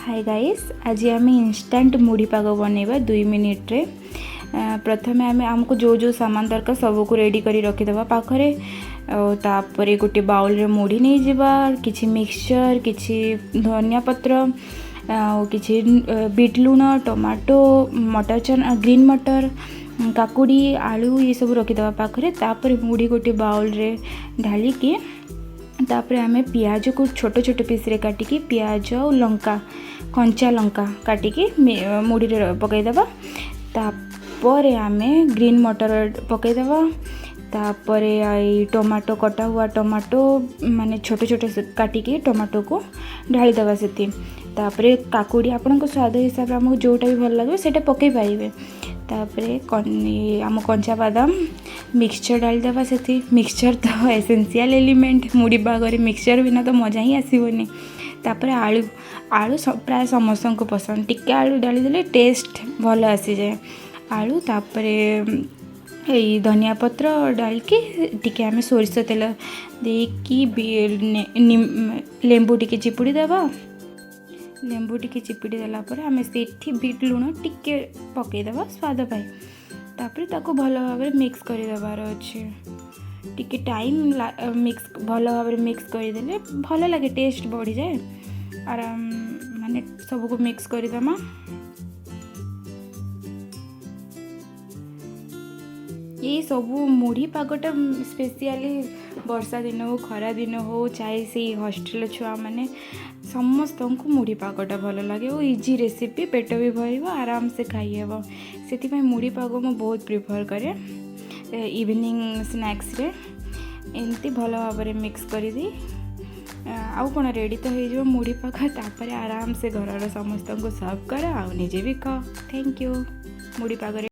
Hi guys, आज आम instant मुढ़ी पाग बनइबा 2 मिनिट रे। प्रथमे आमको जो जो सामान दरकार सब को रेडी करी रखीदे पाखरे। तापर गोटे बाउल रे मुढ़ी नहीं जावा, किछि मिक्सचर, किछि धनिया पत्र, किछि बीट लूण, टमाटो, मटर चना, ग्रीन मटर, काकुड़ी, आलू ये सब रखीदे पाखरे। तापर मुढ़ी गोटे बाउल रे ढाली के तापर आमे पियाज को छोट छोट पीस रे काटिकी पियाज और लंका कंचा लंका काटिकी मुढ़ी रे पकईदेवा। तापर आमे ग्रीन मटर पकईदेवा। तापर आई टमाटो कटा हुआ टमाटो माने छोट छोट काटिकी टमाटो को ढाली देवा सेती। तापर काकुड़ी आपन स्वाद हिसाब से आमको जोटा भी भल लगे सेटा पकई पाइबे। तापरे आम कंचा बादाम मिक्सचर डाल देवा सेठी। मिक्सचर तो एसेंशियल एलिमेंट, मुढ़ी पागरे मिक्सचर बिना तो मजा ही आसबनी। तापर आलू आलू प्राय समस्त को पसंद, टिके आलू डाली देले टेस्ट भल आसी जाए आलू। तापर यही धनिया पत्र डाल के टिके आमे सोरिष तेल देकी लेंबू टिके चिपुड़ी देवा। लेंबू टिके चिपुड़ी देला पर आमे सेठी बीट लूण टिके पकईदेवा स्वाद पाई। तापर ताको भल भाव मिक्स कर देवार अच्छे। टिके टाइम मिक्स भल भाव मिक्स करदेले भल लगे, टेस्ट बढ़ी जाए। आराम माने सबको मिक्स करदेमा। ये सबू मुढ़ी पागटा स्पेशली वर्षा दिन हो खरा दिन हो चाहे से हॉस्टेल छुआ मैंने समस्त को मुढ़ी पागटा भल लगे और इजी रेसिपी, पेट भी भर आराम से खाइब। से मुढ़ी पाग मु बहुत प्रिफर करे इवनिंग स्नैक्स रे। एमती भल भाव मिक्स करदी आउ कौन रेडी तो हो मुढ़ी पाग। तापर आराम से घर समस्त को सर्व कर, आ निजे भी खाओ। Thank you. मुढ़ी पाग।